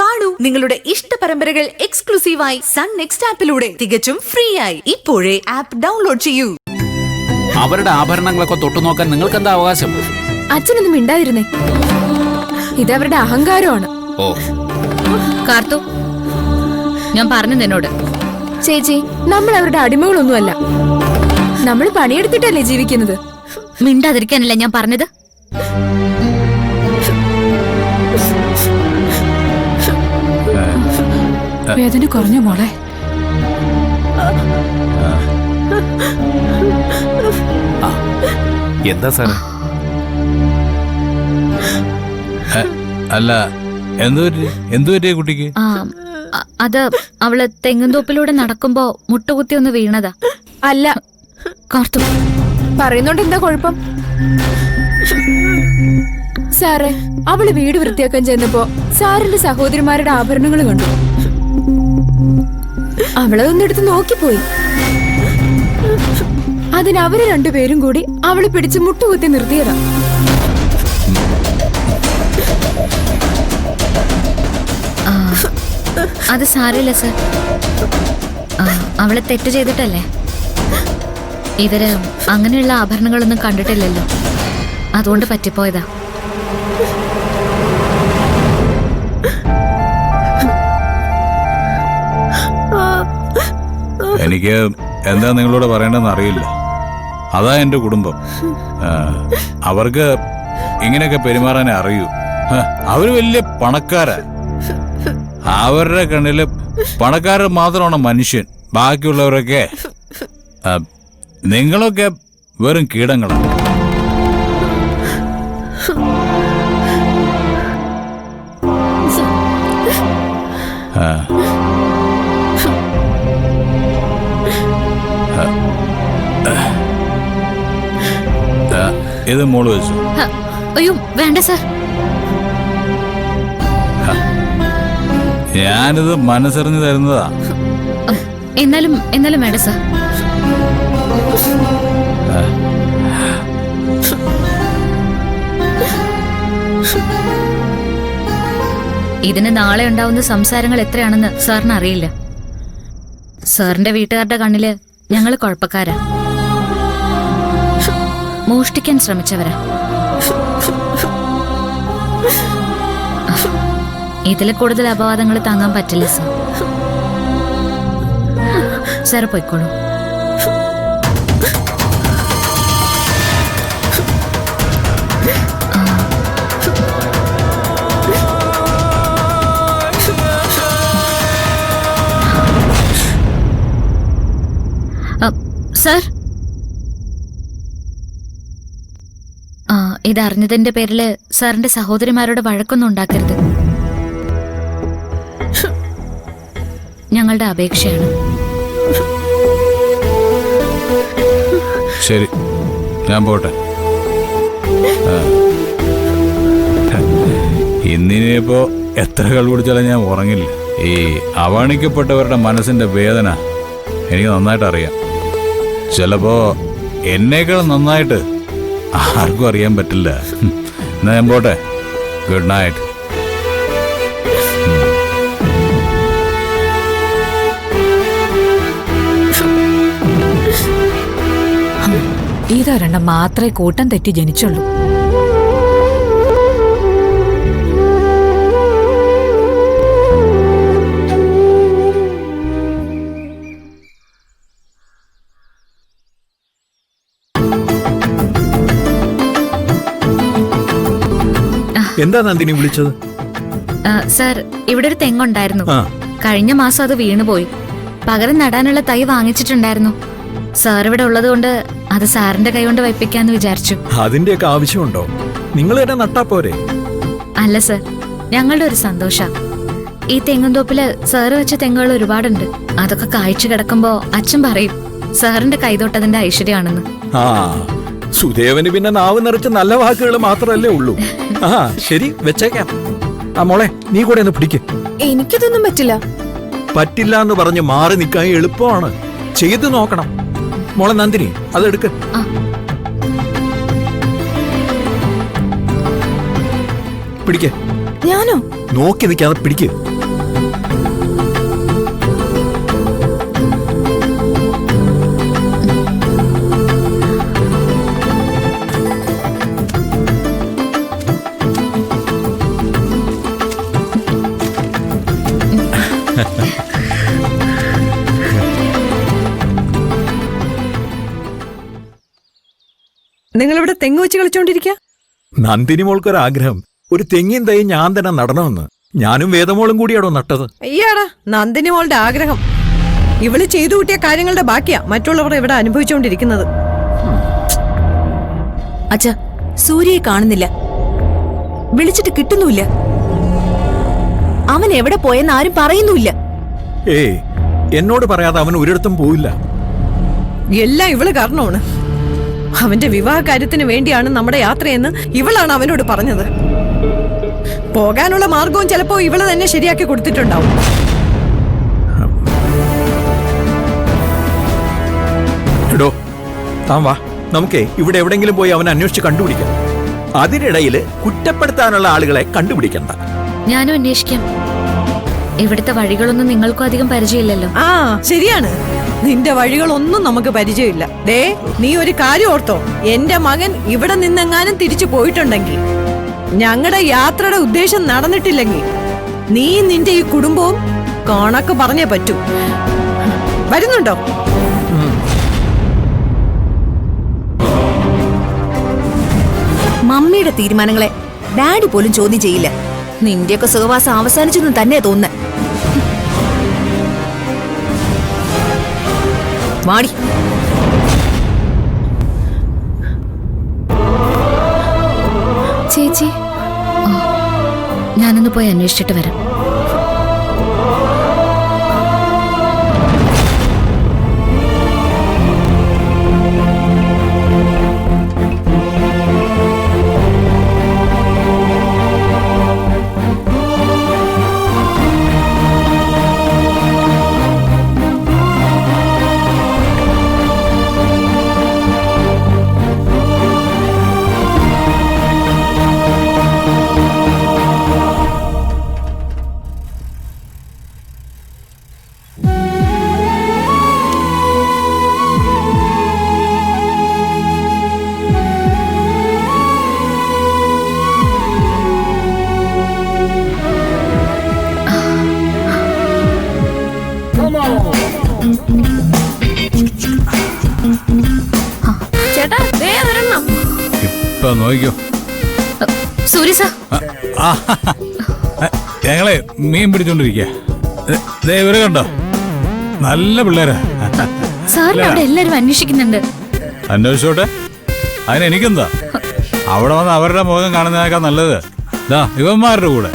കാണൂ നിങ്ങളുടെ ഇഷ്ട പരമ്പരകൾ എക്സ്ക്ലൂസീവായി സൺ നെക്സ്റ്റ് ആപ്പിലൂടെ തികച്ചും ഫ്രീ ആയി. ഇപ്പോഴേ ആപ്പ് ഡൗൺലോഡ് ചെയ്യൂ. അവരുടെ ആഭരണങ്ങളൊക്കെ തൊട്ടു നോക്കാൻ നിങ്ങൾക്ക് എന്താ അവകാശം? അച്ഛനൊന്നും മിണ്ടാതിരുന്നേ, ഇതവരുടെ അഹങ്കാരമാണ്. ഓ കാർത്തു, ഞാൻ പറഞ്ഞു നിന്നോട്. ചേച്ചി, നമ്മൾ അവരുടെ അടിമകളൊന്നുമല്ല. നമ്മൾ പണിയെടുത്തിട്ടല്ലേ ജീവിക്കുന്നത്. മിണ്ടാതിരിക്കാനല്ല ഞാൻ പറഞ്ഞത്. വേദന കുറഞ്ഞ മോളെ. എന്താ സാറേ? അല്ല, എന്തു പറ്റിയ കുട്ടിക്ക്? അത് അവള് തെങ്ങുംതോപ്പിലൂടെ നടക്കുമ്പോ മുട്ടുകുത്തി ഒന്ന് വീണതാ. അല്ല, കാർത്തു പറയുന്നോണ്ട് എന്താ കുഴപ്പം? സാറേ, അവള് വീട് വൃത്തിയാക്കാൻ ചെന്നപ്പോ സാറിന്റെ സഹോദരിമാരുടെ ആഭരണങ്ങൾ കണ്ടു. അവളതൊന്നെടുത്ത് നോക്കിപ്പോയി. അതിനവര് രണ്ടുപേരും കൂടി അവളെ പിടിച്ച് മുട്ടുകുത്തി നിർത്തിയതാ. അത് സാരമില്ല സർ, അവളെ തെറ്റ് ചെയ്തിട്ടല്ലേ. ഇവര് അങ്ങനെയുള്ള ആഭരണങ്ങളൊന്നും കണ്ടിട്ടില്ലല്ലോ, അതുകൊണ്ട് പറ്റിപ്പോയതാ. എനിക്ക് എന്താ നിങ്ങളോട് പറയേണ്ടതെന്ന് അറിയില്ല. അതാ എന്റെ കുടുംബം. അവർക്ക് ഇങ്ങനെയൊക്കെ പെരുമാറാനേ അറിയൂ. അവര് വലിയ പണക്കാരാ. അവരുടെ കണ്ണില് പണക്കാരൻ മാത്രമാണ് മനുഷ്യൻ. ബാക്കിയുള്ളവരൊക്കെ, നിങ്ങളൊക്കെ വെറും കീടങ്ങളാണ്. ഇത് മോള് വെച്ചു. അയ്യോ വേണ്ട സർ. ഞാനിത് മനസ്സറിഞ്ഞു തരുന്നതാ. എന്നാലും വേണ്ട സർ. ഇതിന് നാളെ ഉണ്ടാവുന്ന സംസാരങ്ങൾ എത്രയാണെന്ന് സാറിന് അറിയില്ല. സാറിന്റെ വീട്ടുകാരുടെ കണ്ണില് ഞങ്ങള് കുഴപ്പക്കാരാ, മോഷ്ടിക്കാൻ ശ്രമിച്ചവരാ. ഇതിൽ കൂടുതൽ അപവാദങ്ങൾ താങ്ങാൻ പറ്റില്ല സർ. സാറ് പോയിക്കോളൂ. സർ, ഇതറിഞ്ഞതിന്റെ പേരില് സാറിന്റെ സഹോദരിമാരോട് വഴക്കൊന്നും ഉണ്ടാക്കരുത്. ഞങ്ങളുടെ അപേക്ഷയാണ്. ശരി, ഞാൻ പോട്ടെ. ഇന്നിനിപ്പോ എത്ര കൾ കുടിച്ചാലും ഞാൻ ഉറങ്ങില്ല. ഈ അവഗണിക്കപ്പെട്ടവരുടെ മനസ്സിന്റെ വേദന എനിക്ക് നന്നായിട്ട് അറിയാം. ചിലപ്പോ എന്നേക്കാൾ നന്നായിട്ട് ആർക്കും അറിയാൻ പറ്റില്ല. എന്നാ ഞാൻ പോട്ടെ. Good night. ഇതൊരെണ്ണം മാത്രമേ കൂട്ടം തെറ്റി ജനിച്ചുള്ളൂ. എന്താ നന്ദിനി വിളിച്ചത്? സർ, ഇവിടെ ഒരു തെങ്ങുണ്ടായിരുന്നു. കഴിഞ്ഞ മാസം അത് വീണുപോയി. പകരം നടാനുള്ള തൈ വാങ്ങിച്ചിട്ടുണ്ടായിരുന്നു. സാർ ഇവിടെ ഉള്ളത് കൊണ്ട് അത് സാറിന്റെ കൈകൊണ്ട് വയ്പ്പിക്കാന്ന് വിചാരിച്ചു. അതിന്റെയൊക്കെ ആവശ്യമുണ്ടോ? നിങ്ങൾ തന്നെ നട്ടാ പോരെ? അല്ല സർ, ഞങ്ങളുടെ ഒരു സന്തോഷ. ഈ തെങ്ങുംതോപ്പില് സാറ് വെച്ച തെങ്ങുകൾ ഒരുപാടുണ്ട്. അതൊക്കെ കായ്ച്ചു കിടക്കുമ്പോ അച്ഛൻ പറയും സാറിന്റെ കൈതൊട്ടതിന്റെ ഐശ്വര്യമാണെന്ന്. സുദേവന് പിന്നെ നാവ് നിറച്ച് നല്ല വാക്കുകൾ മാത്രമല്ലേ ഉള്ളൂ. ശരി, വെച്ചേക്കാം. മോളെ, നീ കൂടെ ഒന്ന് പിടിക്ക്. എനിക്കിതൊന്നും പറ്റില്ല. പറ്റില്ല എന്ന് പറഞ്ഞ് മാറി നിൽക്കാൻ എളുപ്പമാണ്. ചെയ്തു നോക്കണം. മോളെ നന്ദിനി, അതെടുക്ക്. പിടിക്ക്. ഞാനോ? നോക്കി നിൽക്കാതെ പിടിക്ക്. നിങ്ങളിവിടെ തെങ്ങ് വെച്ച് കളിച്ചോണ്ടിരിക്ക? നന്ദിനി മോൾക്കൊരാഗ്രഹം, ഒരു തെങ്ങിൻ തൈ ഞാൻ തന്നെ നടണമെന്ന്. ഞാനും വേദമോളും കൂടിയാണോ നട്ടത്? അയ്യാടാ, നന്ദിനി മോളുടെ ആഗ്രഹം. ഇവള് ചെയ്തു കൂട്ടിയ കാര്യങ്ങളുടെ ബാക്കിയാ മറ്റുള്ളവർ ഇവിടെ അനുഭവിച്ചുകൊണ്ടിരിക്കുന്നത്. അച്ഛ, സൂര്യയെ കാണുന്നില്ല, വിളിച്ചിട്ട് കിട്ടുന്നുമില്ല. അവൻ എവിടെ പോയെന്ന് ആരും പറയുന്നുമില്ല. ഏയ്, എന്നോട് പറയാതെ അവൻ ഒരിടത്തും പോയില്ല. എല്ലാം ഇവള് കാരണമാണ്. അവന്റെ വിവാഹ കാര്യത്തിന് വേണ്ടിയാണ് നമ്മുടെ യാത്രയെന്ന് ഇവളാണ് അവനോട് പറഞ്ഞത്. പോകാനുള്ള മാർഗവും ചിലപ്പോ ഇവള് തന്നെ ശരിയാക്കി കൊടുത്തിട്ടുണ്ടാവും. എടോ, താൻ വാ, നമുക്കേ ഇവിടെ എവിടെങ്കിലും പോയി അവനെ അന്വേഷിച്ച് കണ്ടുപിടിക്കാം. അതിനിടയിൽ കുറ്റപ്പെടുത്താനുള്ള ആളുകളെ കണ്ടുപിടിക്കണ്ട. ഞാനും അന്വേഷിക്കാം. ഇവിടുത്തെ വഴികളൊന്നും നിങ്ങൾക്കും അധികം പരിചയമില്ലല്ലോ. ആ, ശരിയാണ്. നിന്റെ വഴികളൊന്നും നമുക്ക് പരിചയമില്ല. ദേ, നീ ഒരു കാര്യം ഓർത്തോ, എന്റെ മകൻ ഇവിടെ നിന്നെങ്ങാനും തിരിച്ചു പോയിട്ടുണ്ടെങ്കിൽ, ഞങ്ങളുടെ യാത്രയുടെ ഉദ്ദേശം നടന്നിട്ടില്ലെങ്കിൽ, നീ നിന്റെ ഈ കുടുംബവും കണക്ക് പറഞ്ഞേ പറ്റൂ. വരുന്നുണ്ടോ? മമ്മിയുടെ തീരുമാനങ്ങളെ ഡാഡി പോലും ചോദ്യം ചെയ്യില്ല. നിന്റെയൊക്കെ സഹവാസം അവസാനിച്ചെന്ന് തന്നെ തോന്നുന്നു. വാടി. ചേച്ചി, ഞാനൊന്ന് പോയി അന്വേഷിച്ചിട്ട് വരാം. ചേട്ടാ, ദേ ഒരെണ്ണം. ഇപ്പൊ നോക്കിക്കോ. സൂര്യ സാർ, ഞങ്ങളെ മീൻ പിടിച്ചോണ്ടിരിക്കുക. ഇവരെ കണ്ടോ? നല്ല പിള്ളേരാ. സാറിന് അവിടെ എല്ലാരും അന്വേഷിക്കുന്നുണ്ട്. അന്വേഷിച്ചോട്ടെ, അതിനെനിക്കെന്താ? അവിടെ വന്ന് അവരുടെ മുഖം കാണുന്നതിനേക്കാൾ നല്ലത് ഇവന്മാരുടെ കൂടെ